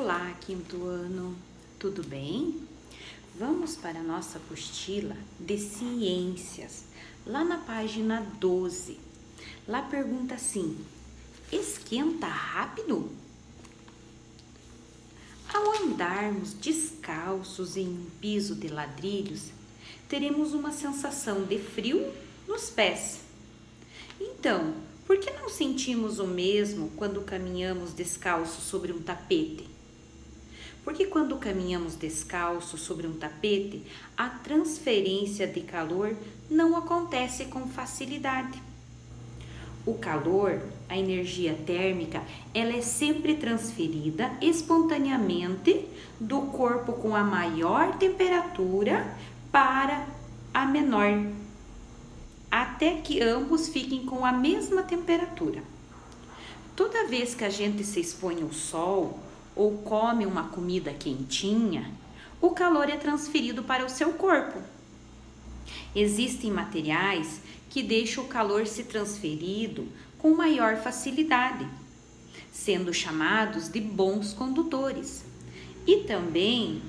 Olá, quinto ano, tudo bem? Vamos para a nossa apostila de ciências, lá na página 12. Lá pergunta assim: esquenta rápido? Ao andarmos descalços em um piso de ladrilhos, teremos uma sensação de frio nos pés. Então, por que não sentimos o mesmo quando caminhamos descalços sobre um tapete? Porque quando caminhamos descalços sobre um tapete, a transferência de calor não acontece com facilidade. O calor, a energia térmica, ela é sempre transferida espontaneamente do corpo com a maior temperatura para a menor, até que ambos fiquem com a mesma temperatura. Toda vez que a gente se expõe ao sol ou come uma comida quentinha, o calor é transferido para o seu corpo. Existem materiais que deixam o calor se transferido com maior facilidade, sendo chamados de bons condutores. E também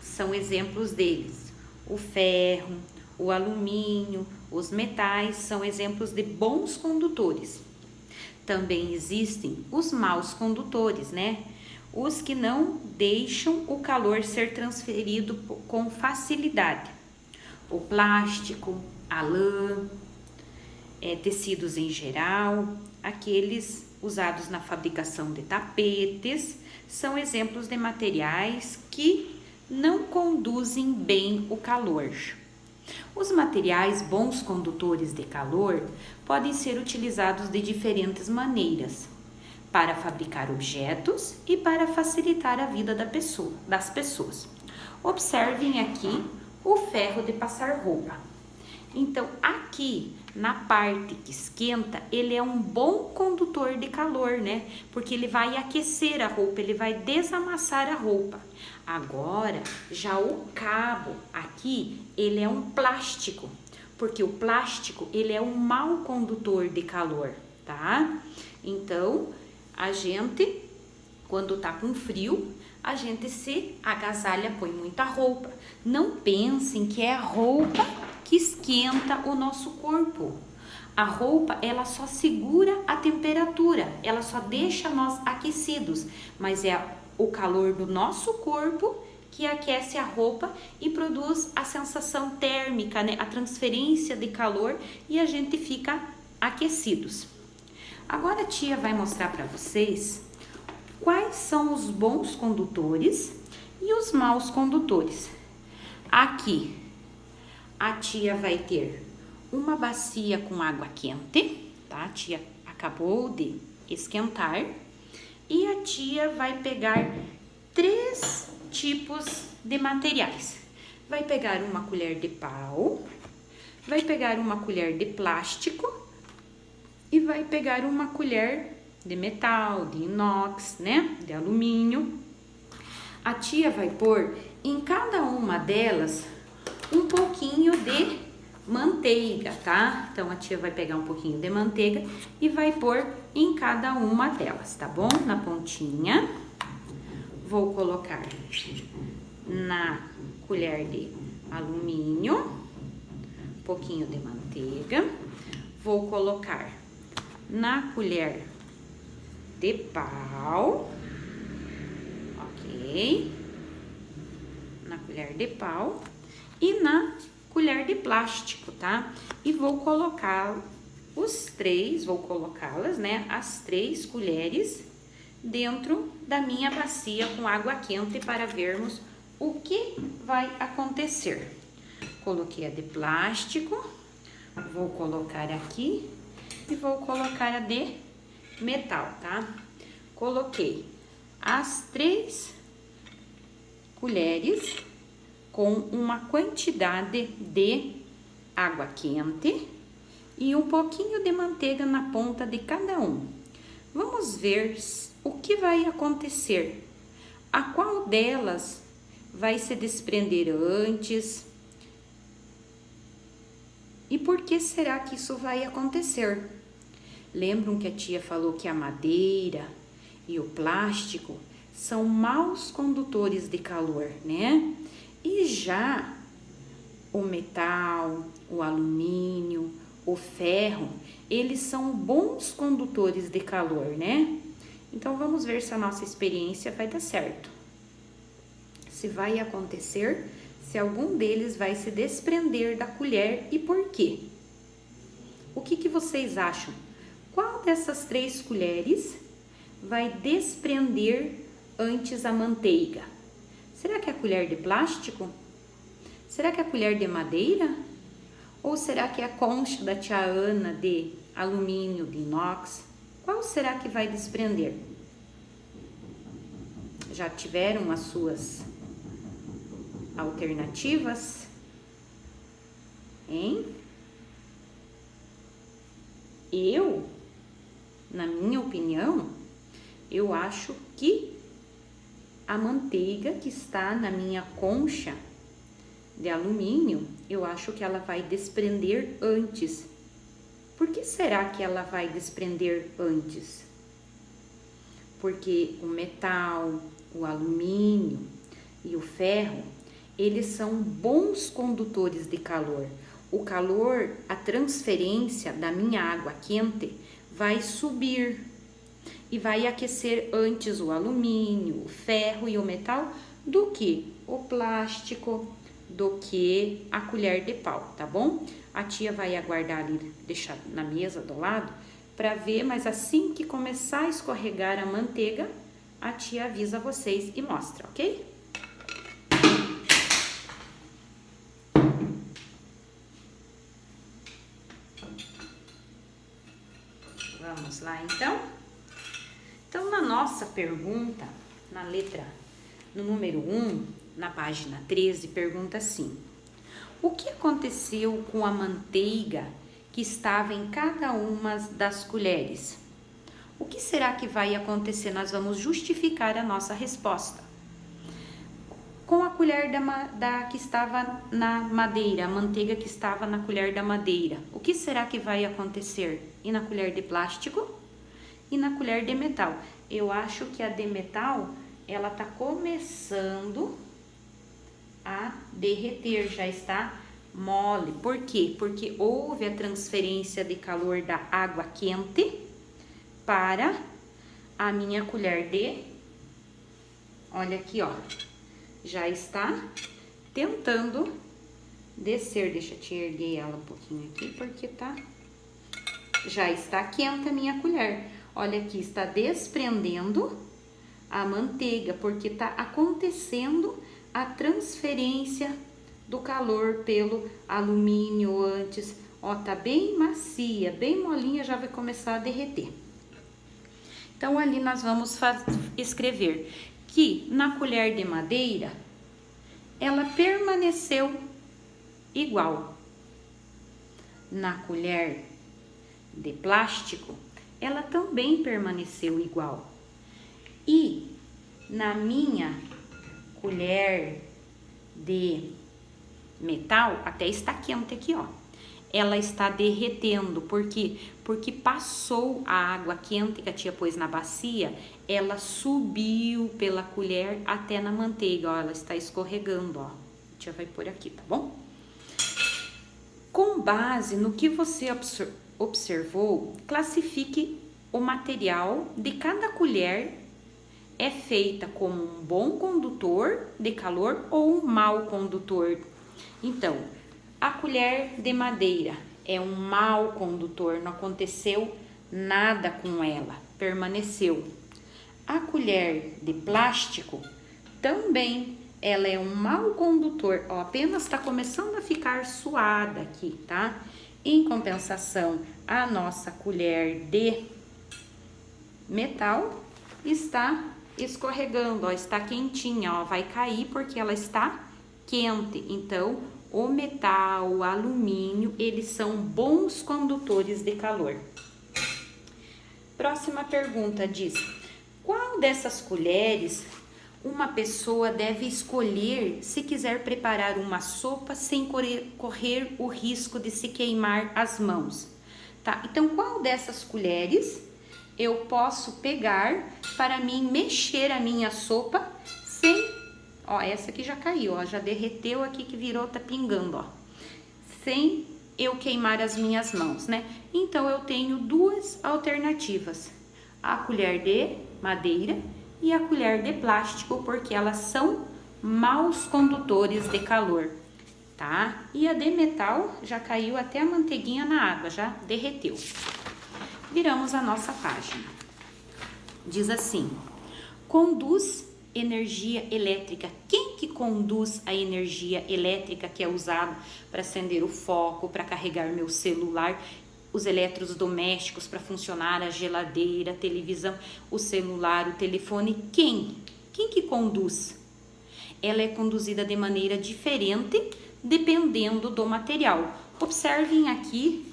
são exemplos deles: o ferro, o alumínio, os metais são exemplos de bons condutores. Também existem os maus condutores, né? Os que não deixam o calor ser transferido com facilidade. O plástico, a lã, tecidos em geral, aqueles usados na fabricação de tapetes, são exemplos de materiais que não conduzem bem o calor. Os materiais bons condutores de calor podem ser utilizados de diferentes maneiras, para fabricar objetos e para facilitar a vida das pessoas. Observem aqui o ferro de passar roupa. Então, aqui na parte que esquenta, ele é um bom condutor de calor, né? Porque ele vai aquecer a roupa, ele vai desamassar a roupa. Agora, já o cabo aqui, ele é um plástico, porque o plástico, ele é um mau condutor de calor, tá? Então, a gente, quando tá com frio, a gente se agasalha, põe muita roupa. Não pensem que é a roupa que esquenta o nosso corpo. A roupa, ela só segura a temperatura, ela só deixa nós aquecidos, mas é o calor do nosso corpo que aquece a roupa e produz a sensação térmica, né? A transferência de calor, e a gente fica aquecidos. Agora a tia vai mostrar para vocês quais são os bons condutores e os maus condutores. Aqui, a tia vai ter uma bacia com água quente, tá? A tia acabou de esquentar. E a tia vai pegar 3 tipos de materiais. Vai pegar uma colher de pau, vai pegar uma colher de plástico e vai pegar uma colher de metal, de inox, né? De alumínio. A tia vai pôr em cada uma delas um pouquinho de manteiga, tá? Então, a tia vai pegar um pouquinho de manteiga e vai pôr em cada uma delas, tá bom? Na pontinha. Vou colocar na colher de alumínio um pouquinho de manteiga. Vou colocar na colher de pau, ok? Na colher de pau e na colher de plástico, tá? E vou colocar vou colocá-las, né? As 3 colheres dentro da minha bacia com água quente para vermos o que vai acontecer. Coloquei a de plástico, vou colocar aqui e vou colocar a de metal, tá? Coloquei as 3 colheres com uma quantidade de água quente e um pouquinho de manteiga na ponta de cada um. Vamos ver o que vai acontecer. A qual delas vai se desprender antes? E por que será que isso vai acontecer? Lembram que a tia falou que a madeira e o plástico são maus condutores de calor, né? E já o metal, o alumínio, o ferro, eles são bons condutores de calor, né? Então vamos ver se a nossa experiência vai dar certo. Se vai acontecer, se algum deles vai se desprender da colher e por quê? O que vocês acham? Qual dessas 3 colheres vai desprender antes a manteiga? Será que é a colher de plástico? Será que é a colher de madeira? Ou será que é a concha da tia Ana de alumínio, de inox? Qual será que vai desprender? Já tiveram as suas alternativas? Hein? Na minha opinião, eu acho que a manteiga que está na minha concha de alumínio, eu acho que ela vai desprender antes. Por que será que ela vai desprender antes? Porque o metal, o alumínio e o ferro, eles são bons condutores de calor. O calor, a transferência da minha água quente vai subir e vai aquecer antes o alumínio, o ferro e o metal do que o plástico, do que a colher de pau, tá bom? A tia vai aguardar ali, deixar na mesa do lado para ver, mas assim que começar a escorregar a manteiga, a tia avisa vocês e mostra, ok? Vamos lá, então? Então, na nossa pergunta, no número 1, na página 13, pergunta assim: o que aconteceu com a manteiga que estava em cada uma das colheres? O que será que vai acontecer? Nós vamos justificar a nossa resposta. Com a colher que estava na madeira, a manteiga que estava na colher da madeira, o que será que vai acontecer? E na colher de plástico? E na colher de metal? Eu acho que a de metal, ela tá começando a derreter, já está mole. Por quê? Porque houve a transferência de calor da água quente para a minha colher de... Olha aqui, ó. Já está tentando descer. Deixa eu te erguer ela um pouquinho aqui, porque já está quente a minha colher. Olha aqui, está desprendendo a manteiga, porque está acontecendo a transferência do calor pelo alumínio antes. Ó, tá bem macia, bem molinha, já vai começar a derreter. Então, ali nós vamos escrever que na colher de madeira, ela permaneceu igual. Na colher de plástico, ela também permaneceu igual. E na minha colher de metal, até está quente aqui, ó. Ela está derretendo, porque passou a água quente que a tia pôs na bacia, ela subiu pela colher até na manteiga, ó, ela está escorregando, ó. A tia vai pôr aqui, tá bom? Com base no que você observou, classifique o material de cada colher. É feita como um bom condutor de calor ou um mau condutor. Então, a colher de madeira é um mau condutor, não aconteceu nada com ela, permaneceu. A colher de plástico também, ela é um mau condutor, ó, apenas está começando a ficar suada aqui, tá? Em compensação, a nossa colher de metal está escorregando, ó, está quentinha, ó, vai cair porque ela está quente. Então, o metal, o alumínio, eles são bons condutores de calor. Próxima pergunta diz: qual dessas colheres uma pessoa deve escolher se quiser preparar uma sopa sem correr o risco de se queimar as mãos? Tá? Então, qual dessas colheres eu posso pegar para mim mexer a minha sopa sem... Ó, essa aqui já caiu, ó, já derreteu aqui que virou, tá pingando, ó. Sem eu queimar as minhas mãos, né? Então, eu tenho duas alternativas. A colher de madeira e a colher de plástico, porque elas são maus condutores de calor, tá? E a de metal já caiu até a manteiguinha na água, já derreteu. Viramos a nossa página. Diz assim: conduz energia elétrica. Quem que conduz a energia elétrica que é usada para acender o foco, para carregar meu celular, os eletrodomésticos para funcionar, a geladeira, a televisão, o celular, o telefone? Quem que conduz? Ela é conduzida de maneira diferente dependendo do material. Observem aqui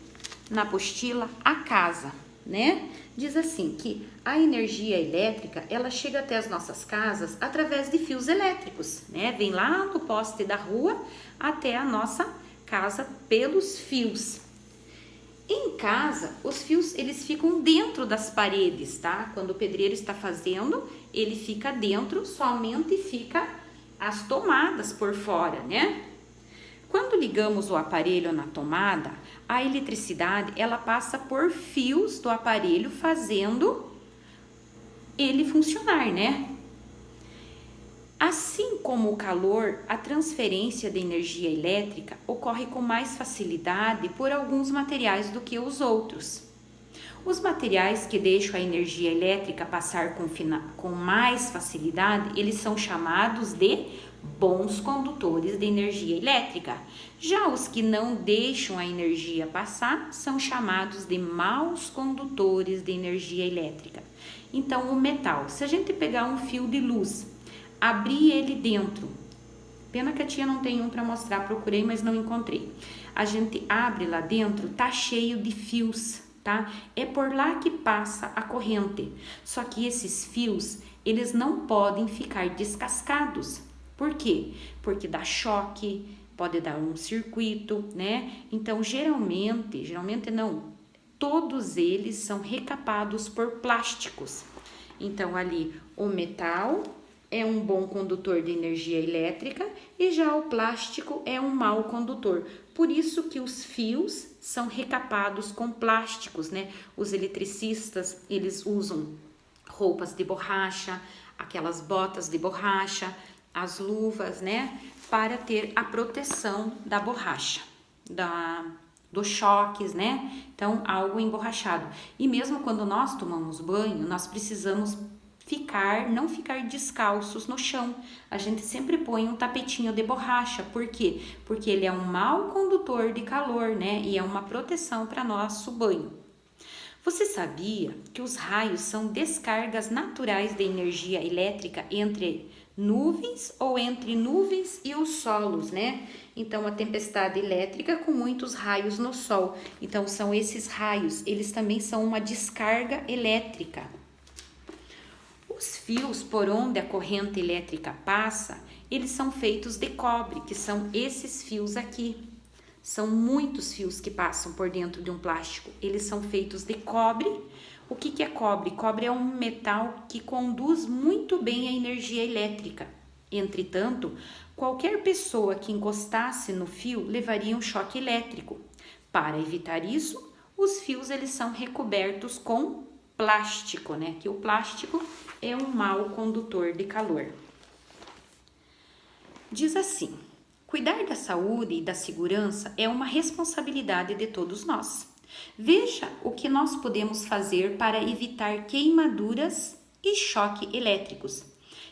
na apostila a casa, né? Diz assim que a energia elétrica, ela chega até as nossas casas através de fios elétricos, né? Vem lá no poste da rua até a nossa casa pelos fios. Em casa, os fios, eles ficam dentro das paredes, tá? Quando o pedreiro está fazendo, ele fica dentro, somente fica as tomadas por fora, né? Quando ligamos o aparelho na tomada, a eletricidade, ela passa por fios do aparelho fazendo ele funcionar, né? Assim como o calor, a transferência de energia elétrica ocorre com mais facilidade por alguns materiais do que os outros. Os materiais que deixam a energia elétrica passar com mais facilidade, eles são chamados de bons condutores de energia elétrica. Já os que não deixam a energia passar são chamados de maus condutores de energia elétrica. Então, o metal, se a gente pegar um fio de luz, abrir ele dentro, pena que a tia não tem um para mostrar, procurei, mas não encontrei. A gente abre lá dentro, tá cheio de fios, tá? É por lá que passa a corrente. Só que esses fios, eles não podem ficar descascados. Por quê? Porque dá choque, pode dar um circuito, né? Então, geralmente não, todos eles são recapados por plásticos. Então, ali, o metal é um bom condutor de energia elétrica e já o plástico é um mau condutor. Por isso que os fios são recapados com plásticos, né? Os eletricistas, eles usam roupas de borracha, aquelas botas de borracha, as luvas, né? Para ter a proteção da borracha, dos choques, né? Então, algo emborrachado. E mesmo quando nós tomamos banho, nós precisamos não ficar descalços no chão. A gente sempre põe um tapetinho de borracha. Por quê? Porque ele é um mau condutor de calor, né? E é uma proteção para nosso banho. Você sabia que os raios são descargas naturais de energia elétrica entre nuvens ou entre nuvens e os solos, né? Então, a tempestade elétrica com muitos raios no sol. Então, são esses raios, eles também são uma descarga elétrica. Os fios por onde a corrente elétrica passa, eles são feitos de cobre, que são esses fios aqui. São muitos fios que passam por dentro de um plástico. Eles são feitos de cobre. O que é cobre? Cobre é um metal que conduz muito bem a energia elétrica. Entretanto, qualquer pessoa que encostasse no fio levaria um choque elétrico. Para evitar isso, os fios eles são recobertos com plástico, né? Que o plástico é um mau condutor de calor. Diz assim: cuidar da saúde e da segurança é uma responsabilidade de todos nós. Veja o que nós podemos fazer para evitar queimaduras e choque elétricos.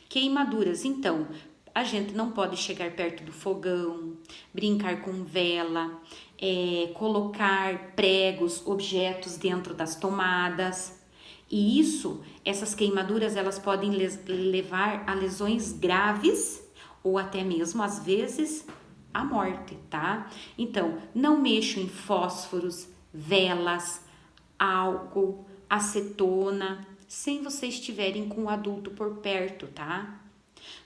Queimaduras, então, a gente não pode chegar perto do fogão, brincar com vela, colocar pregos, objetos dentro das tomadas. E essas queimaduras, elas podem levar a lesões graves ou até mesmo, às vezes, a morte, tá? Então, não mexam em fósforos, velas, álcool, acetona, sem vocês estiverem com o adulto por perto, tá?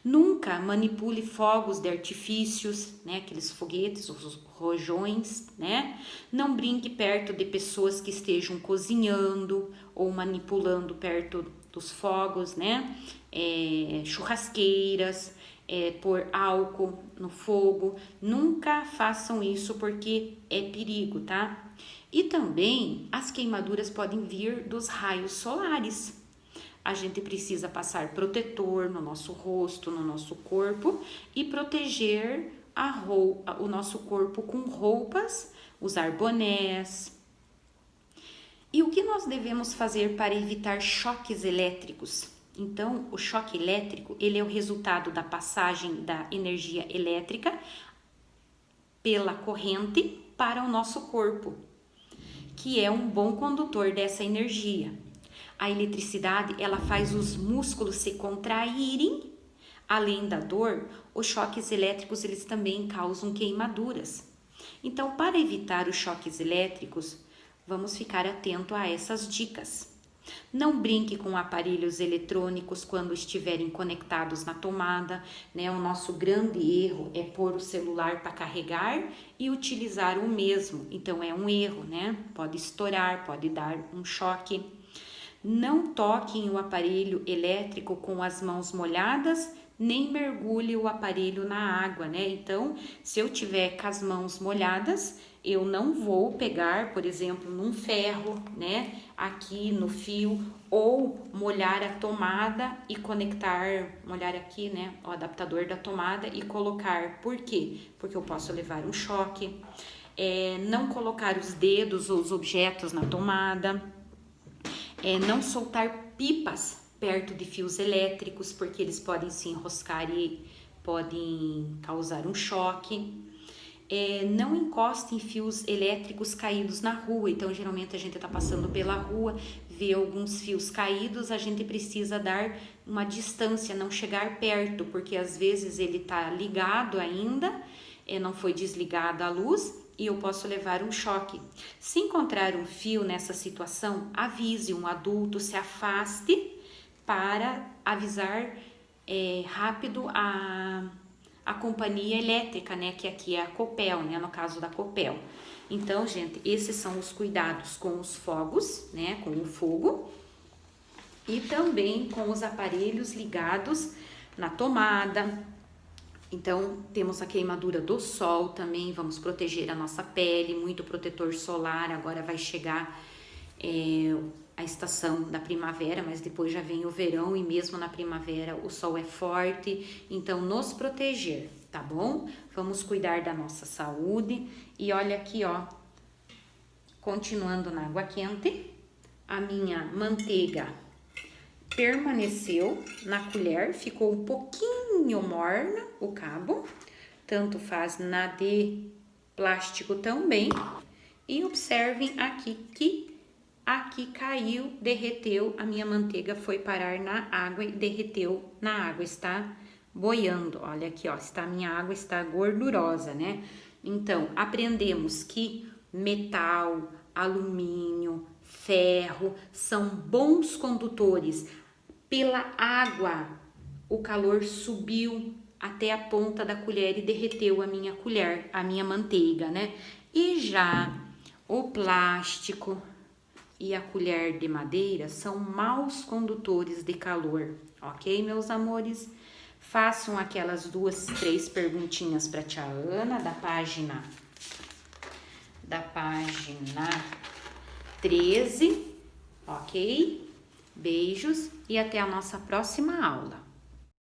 Nunca manipule fogos de artifícios, né? Aqueles foguetes, os rojões, né? Não brinque perto de pessoas que estejam cozinhando ou manipulando perto dos fogos, né? Churrasqueiras, pôr álcool no fogo. Nunca façam isso porque é perigo, tá? E também as queimaduras podem vir dos raios solares. A gente precisa passar protetor no nosso rosto, no nosso corpo e proteger o nosso corpo com roupas, usar bonés. E o que nós devemos fazer para evitar choques elétricos? Então, o choque elétrico, ele é o resultado da passagem da energia elétrica pela corrente para o nosso corpo, que é um bom condutor dessa energia. A eletricidade, ela faz os músculos se contraírem. Além da dor, os choques elétricos, eles também causam queimaduras. Então, para evitar os choques elétricos, vamos ficar atento a essas dicas. Não brinque com aparelhos eletrônicos quando estiverem conectados na tomada, né? O nosso grande erro é pôr o celular para carregar e utilizar o mesmo. Então, é um erro, né? Pode estourar, pode dar um choque. Não toque em o aparelho elétrico com as mãos molhadas, nem mergulhe o aparelho na água, né? Então, se eu tiver com as mãos molhadas, eu não vou pegar, por exemplo, num ferro, né? Aqui no fio, ou molhar a tomada e molhar aqui, né? O adaptador da tomada e colocar. Por quê? Porque eu posso levar um choque. Não colocar os dedos ou os objetos na tomada. Não soltar pipas perto de fios elétricos, porque eles podem se enroscar e podem causar um choque. Não encoste em fios elétricos caídos na rua. Então, geralmente a gente está passando pela rua, vê alguns fios caídos, a gente precisa dar uma distância, não chegar perto, porque às vezes ele está ligado ainda, não foi desligada a luz, e eu posso levar um choque. Se encontrar um fio nessa situação, avise um adulto, se afaste para avisar rápido a companhia elétrica, né, que aqui é a Copel, né, no caso da Copel. Então, gente, esses são os cuidados com os fogos, né, com o fogo, e também com os aparelhos ligados na tomada. Então, temos a queimadura do sol também, vamos proteger a nossa pele, muito protetor solar. Agora vai chegar a estação da primavera, mas depois já vem o verão e mesmo na primavera o sol é forte. Então, nos proteger, tá bom? Vamos cuidar da nossa saúde. E olha aqui, ó, continuando na água quente, a minha manteiga permaneceu na colher, ficou um pouquinho morna o cabo, tanto faz na de plástico também. E observem aqui que aqui caiu, derreteu, a minha manteiga foi parar na água e derreteu na água, está boiando. Olha aqui, ó, a minha água está gordurosa, né? Então, aprendemos que metal, alumínio, ferro são bons condutores. Pela água, o calor subiu até a ponta da colher e derreteu a minha colher, a minha manteiga, né? E já o plástico e a colher de madeira são maus condutores de calor, ok, meus amores? Façam aquelas 2, 3 perguntinhas para a tia Ana da página 13, ok? Beijos e até a nossa próxima aula.